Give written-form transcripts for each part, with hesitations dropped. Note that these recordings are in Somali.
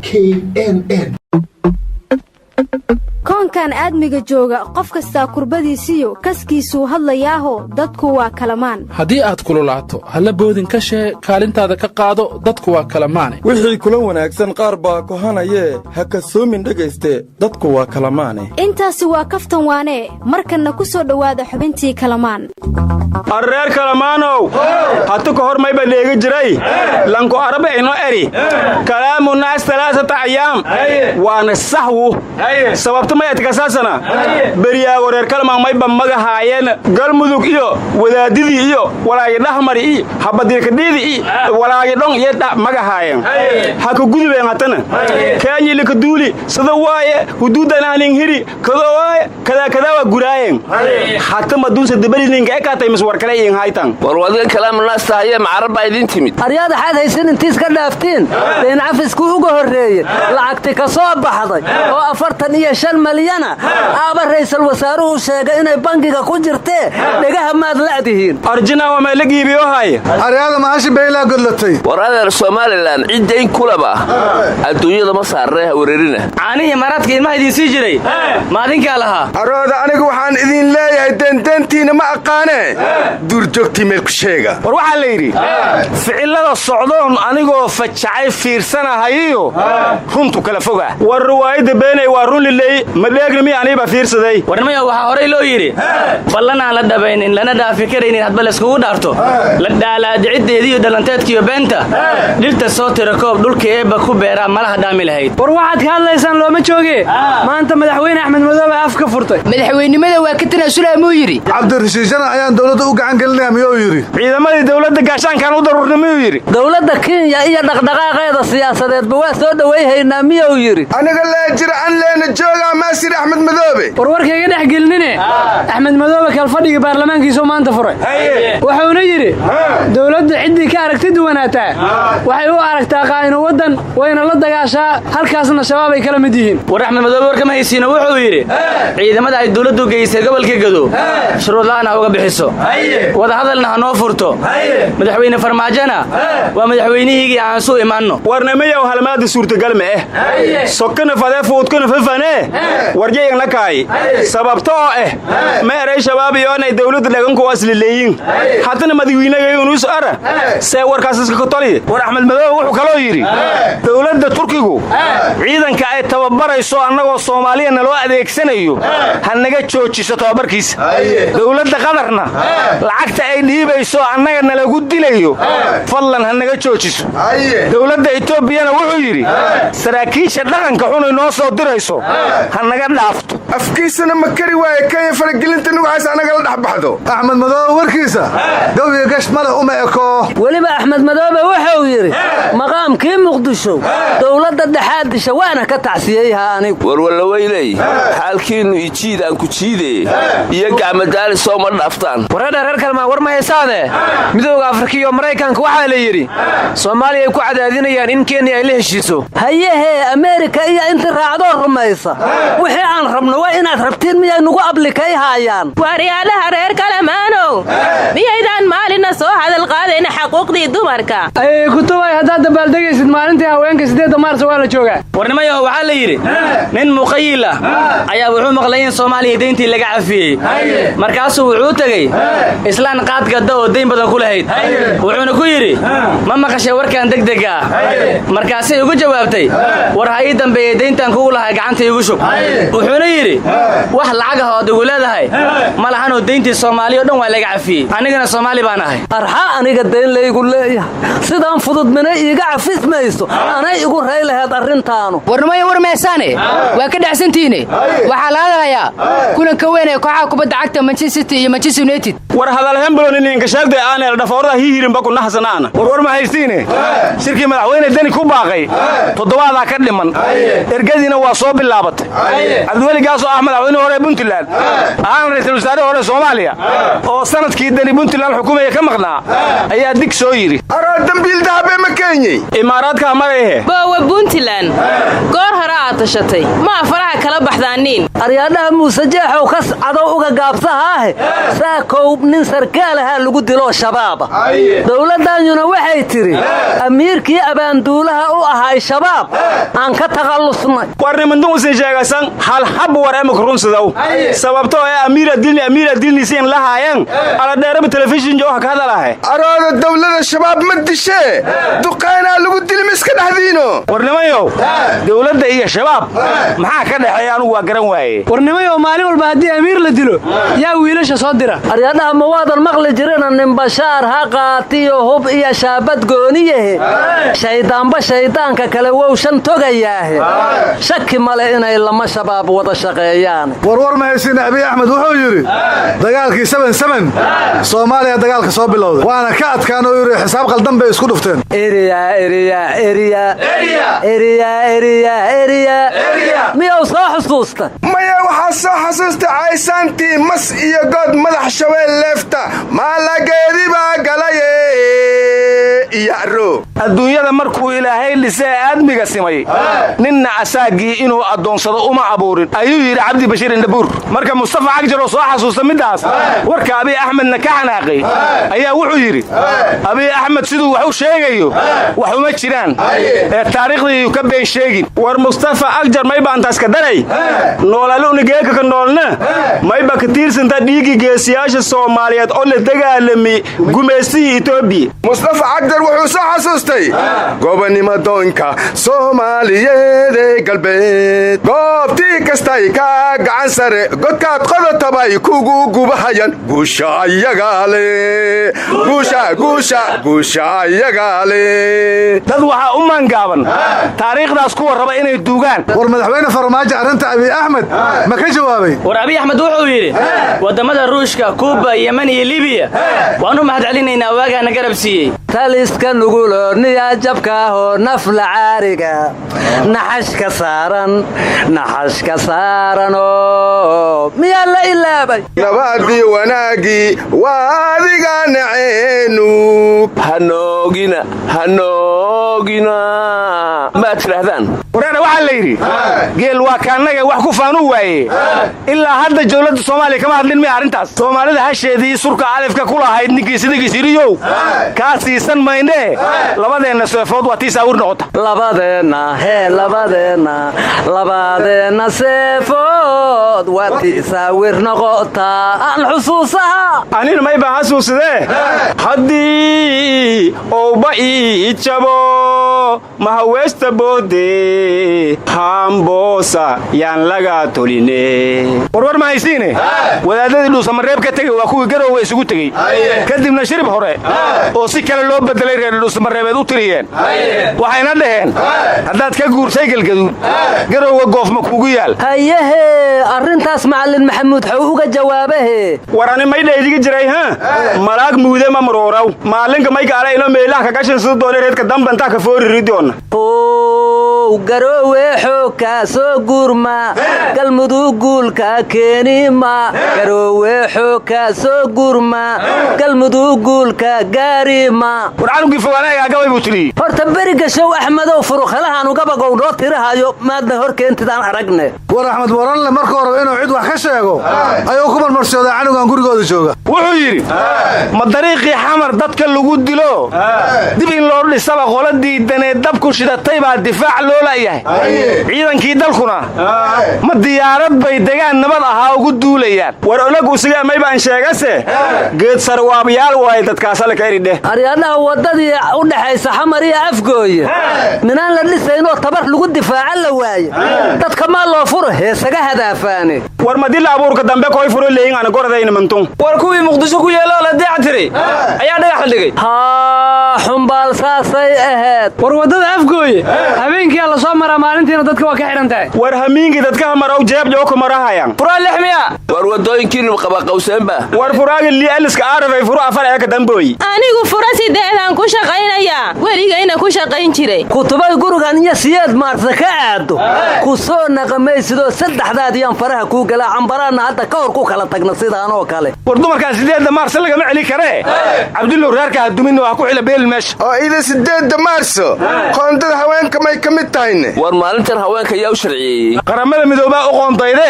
KNN. koonkan aadmiga jooga qof kasta kurbadiisiyo kaskiisuu hadlayaaho dadku waa kalamaan haddii aad kululaato halla boodin ka shee kaalintaada ka qaado dadku waa kalamaane wixii kula wanaagsan qaar baa kohanayee ha kasoomin dhegayste dadku waa kalamaane intaasi waa kaftan waanee markanna ku soo dhowaada xubintii kalamaan arreer kalamaanow hatu ka hor mayba dheegi jiray lanku arabe ino eri kalaamu naas talaasata ayaam waana sahwu sababta mayadkasaasana beryaago reer kalamaan mayba magahaayeen galmudug iyo wadaadidii iyo walaagi dhahmari iyo habadirkadhiidi iyo walaagi dhon iyo magahaayeen ha ka gudubeen hatana keenyi lika duuli sida waaye huduudan aanin hiri kado waaye kadaa waa guraayeen hata maduunsa dabarininka ekaatay miswar kale iin haytan war wadiga kalaamu naas tahaye macarabaa idin timid aryaada xaad haysan intiis ka dhaaftiin deen cafisku uga horreeye lacagti ka soo baxday oo 45 malyana aaba ra'iisul wasaaruhu sheegay inay bangiga ku jirtee dhagaha maad la'dihiin arjina waa meel giibiyo hay aryaada maashi beela godlatay war adeer Soomaaliland ciidayn kulaba adduunyada ma saarnaa wareerina caanihi maradka ilmaha idin sii jiray maadinka lahaa arooda anigu waxaan idin leeyahay dantantiina ma aqaane duurjoogtii meel ku sheega war waxaa la yidhi ficilada socdoon anigoo fajacay fiirsanahayo runtu kala foga war ruwaayada beenay waa run lilay ma dheegna mi aniba fiirsaday warnimaya waxaa horey loo yidhi ballan aan la dhabaynin lana dhaafi karaynin hadba layskugu dhaarto la dhaalaadicideedii iyo dhalanteedkiiyo beenta dhirta soo tira koob dhulka eebba ku beeraa malaha dhaami lahayd war waxaad ka hadlaysaan looma jooge maanta madaxweyne axmed madoobe af ka furtay madaxweynimada waa ka tanaasulaa muu yidhi cabdirashiishana ayaan dowladda u gacan gelinaya miyuu yidhi ciidamadii dowladda gaashaankan u daruurnay miyuu yidhi dowladda Kenya iyo dhaqdhaqaaqeeda siyaasadeedba waa soo dhawayhaynaa miyuu yidhi aniga la jira aan leena jooga maasir axmed madoobe warwarkayga dhex gelinine axmed madoobe kal fadhiga baarlamaankiisa maanta furay wuxuuna yidhi dowladda ciddii ka aragti duwanaataa waxay u aragtaa qaa'ino wadan wayna la dagaashaa halkaasna shabaab ay kala mid yihiin war axmed madoobe warkama haysiina wuxuu yidhi ciidamada ay dowladdu geysay gobolka Gado shuruud la'aan uga bixiso wada hadalna ha noo furto madaxweyne farmaajana waa madaxweynihii aan soo imaanno warnamayow halmaada suurtagal ma sokana fadeefuudkana fafane warjaygan la kaay sababta oo ma eray shabaab iyo inay dawladda dhaganku aslileeyin hadana madaxweynagaynu is ara see warkaas iska toli war axmed madoobe wuxuu kaloo yiri dawladda turkigu ciidanka ay tababarayso annagoo Soomaaliyeena loo adeegsanayo hanaga joojiso tababarkiisa dawladda qadarna lacagta ay dhiibayso annaga nalagu dilayo fadlan hanaga joojiso dawladda Itoobiyana wuxuu yiri saraakiisha dhaqanka xun inoo soo dirayso hanaga dhaafto afkiisana ma kari waaye kay faragelinta nugaas anaga la dhaxbaxdo axmed madoobe warkiisa dawiga gash male uma eko waliba axmed madoobe wuxuu yiri maqaamkii muqdisho dawladda dhaxaadisha waana ka tacsiyayha anigu war weylay xaalkiinu ijiidaan ku jiidee iyo gacmadaali soo ma dhaaftaan wareer reer kalmaan war ma haysaane midowga Afrika iyo Mareykanka waxa la yiri Soomaaliya ay ku cadaadinayaan in Kenya ay la heshiiso hayehe Amerika iyo inta raacdo rumaysa wixii aan rabno waa inaad rabtiin miyay nagu ablikay haayaan waryaalaha reer kalamaanow miyaydan maalina soo hadal qaadayna xuquuqdii dumarka ay ku taway hadaad dabaaldegaysid maalintii haweenka 8 Maarso waa la joogaa warnimayo waxa la yiri nin muqayil ah ayaa wuxuu maqlay in Soomaaliya deyntii laga cafiyay markaas wuxuu tagay islaan qaad gada oo deyn badan ku lahayd wuxuuna ku yiri ma maqashay warkan degdega markaas ay ugu jawaabtay war hay dambeeyay deyntan kugu lahaa gacanta igu shub wuxuuna yiri wax lacag ah oo adigu leedahay ma lahan oo deyntii Soomaaliya dhan waa laga cafiyay anigana Soomaali baan ahay arxa aniga deyn laygu leeyahay sidaan fudud mana iiga cafismayso anay igu ray lahayd arintaanu warmay warmeesane waa ka dhacsantiine waxa la hadlayaa kulanka weyn ee kooxaha kubadda cagta Manchester City iyo Manchester United war hadal hambaloon in ka sheegday aan dhafoorada hiirin ba ku naxsanaana war ma haystiine shirkii madaxweyne dani ku baaqay toddobaad ka dhiman ergadina waa soo bilaabatay Abdulwali Gaaso Ahmed madaxweyne hore Puntland aan ra'iisul wasaare hore Soomaaliya oo sanadkii dani Puntland xukuumadda ka maqnaa ayaa dig soo yiri ara dambiil daabe ma Kenya imaaraadka mareehe baa Puntland goor hore tashatay maa faraha kala baxdaaniin aryaadhaha muuse jeexow kas cadow uga gaabsahaahe saakow nin sarkaalahaa lagu dilo shabaaba dowladdaanyuna waxay tidhi amiirkii abaanduulaha u ahay shabaab aan ka takhallusnay warnimanduusin sheegasan halhab war emik runsidow sababtoo ee amiira dilnisiin lahaayeen aladheeraba telefishin jooha ka hadalahay arooda dowlada shabaab ma dishee duqaynaa lagu dilma iska dhexdiino warnimayow dowladda iyo shabaab maxaa ka dhexeeya anugu waa garan waaye warnimayow maalin walba haddii amiir la dilo yaa wiilasha soo dira aryadhaha ma waadan maqli jirina nin bashaar ha qaatiyo hub iyo shaabad gooniyahe shayddaanba shayddaanka kale wow shan togayaahe shaki male inay lama shabaab wada shaqeeyaan warwar ma haysiina abiy axmed wuxuu yidhi dagaalkii soomaaliya dagaalka soo bilowday waana ka adkaanoo yidhi xisaab qaldan bay isku dhufteen miyuu soo xusuusta maya waxaa soo xasuusta caysaantii mas iyo good madax shabeel leefta maalageedibaa galaye iyaro adduunyada markuu ilaahay lisee aadmiga simay ninna asaagii inuu addoonsado uma abuurin ayuu yidhi cabdi bashiir indhabuur marka mustafa cagjar oo soo xasuusta middaas warka abiy axmedna ka xanaaqay ayaa wuxuu yidhi abiy axmed siduu wax u sheegayo wax uma jiraan ee taariikhdii ka been sheegin war mustafa cagjar maybaantaas ka daray noolaluunigeeka ka noolna mayba ka tiirsanta dhiiggii geesiyaasha soomaaliyeed oo la dagaalami gumaystihii etoobiya mustafa cagjar wuxuu soo xasuustay gobonnimo doonka soomaaliyeedee galbeed goobtii kastay ka gacan sare godkaad qodotabay kugu gubahayaan guusha ayagaale dad waxaa u maangaaban taariikhdaas kuwa raba inay duugaan war madaxweyne farmaajo arrinta abiy axmed ma ka jawaabay war abiy axmed wuxuu yidhi waddamada ruushka kuuba yeman iyo libiya waanu mahad celinaynaa waagaana garab siiyey taliska nuguloorniya jabkaahoo nafla caariga naxashka saaranoo miyaa la ilaabay nabadii wanaagii waa adiga naceenu hanoogina maad tidhaahdaan wareena waxaa la yidhi geel waa kaannaga wax ku faanuu waaye ilaa hadda dowladda soomaaliya kama hadlin miya arrintaas soomaalida hasheedii surka alifka ku lahayd ninkiisidigiis yidhiyow kaa siisan maynee labadeenna seefood waa tii saawir noqota labadeenna seefood waa tii saawir noqotaa aan xusuusaha anina may baan xasuusadee haddii ouba ii jabo mahaweesta boode haamboosa yaan laga toline warwar ma haysiine wadaadadii dhuusamareeb ka tegey waa kuwii garowga isugu tegey kadibna shirib hore oo si kale loo bedelay reer dhuusamareebeed u tiriyeen waxayna dhaheen haddaad ka guursay galgaduud garowga goofma kuugu yaal hayehe arrintaas macallin maxamuud xaw uga jawaabahe war ani may dhaydiga jiray malaag muude ma marooraw maalinka may gaala ino meelaha kagashan sida doone reedka dambantaa ka foori ridoonna garoowe xoogkaa soo guurma galmudug guulka keenima garoowe xoogkaa soo guurma galmudug guulka gaarima war canugii fogaanaga gabay buu tiriyey horta beriga show axmedow furukhalahaan ugabagow noo tirahayo maadna hor keentidaan aragne war axmed waranle marka horeba inuu cid wax ka sheego ayuu ku marmarsoodaa canugan gurigooda jooga wuxuu yidhi ma dariiqii xamar dadka lagu dilo dib in loo dhisaba qola diidanee dabku shidatay baa difaac loo la'yahay ciidankii dalkuna ma diyaarad bay degaan nabad ahaa ugu duulayaan war olagu sigaa may baan sheegase geed sarwaabyaal waaye dadkaasale ka eridheh aryadhaha waddadii u dhaxaysa xamar iyo afgooye minaan la dhisaynoo tabar lagu difaaca la waaye dadka maa loo furo heesaga hadaafaane war madila abuurka dambe koy furo leeyin ana goradayna mantun war kuwii muqdisho ku yeeloo la deeca tiray ayaa dhagax la dhigay xumbaal saasay ahayd war waddada afgooye habeenkiiaa la soo maraa maalintiina dadka waa ka xidhan tahay war hamiinkii dadka hamarow jeeb jooko marahayaan furaa lix miya war waddooyinkiinu qabaqawseenba war furaagi lii aliska aarafay furu afar ee ka dambooyi anigu fura 8 aan ku shaqaynayaa weligay aabbahayna ku shaqayn jiray kutubay gurigan iyo siyeed maarsa ka aado ku soo naqamaysidoo saddexdaadiyaan faraha kuu galaa cambaraanna hadda ka hor ku kala tagna sidaan oo kale war dumarkaa 8 maarso lagama celi karee cabdullow reerka hadumin waa ku xila beel meesha oo ida 8 maarso qoondada haweenka may ka mid tahayne war maalintan haweenka ayaa u sharciyeeyey qaramada midoobaa u qoondayde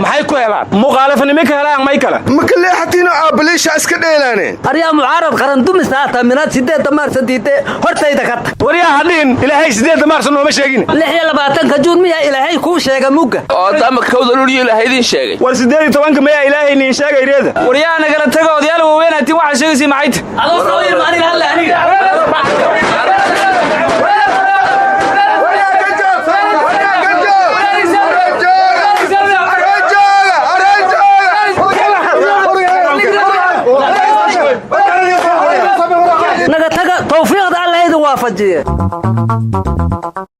maxay ku helaan muqaalafanimo ka helaan may kale ma ka leexatiino aabaliisha iska dheelaaneen aryaa mucaarad qaran dumis haata minaad 8 maarso diidee hortayda ka tag waryaa hadhiin ilaahay 8 maarso nooma sheegin 26 juun miyaa ilaahay kuu sheega mugga oo dama kawda luliyo ilaahay idin sheegay war 18 miyaa ilaahay niin sheegay reeda waryaa nagala tago odayaal waaweynaati waxa sheegaysi maxay adoo soo yir maanin hal aniga naga taga tawfiiqda alla idin waafajiye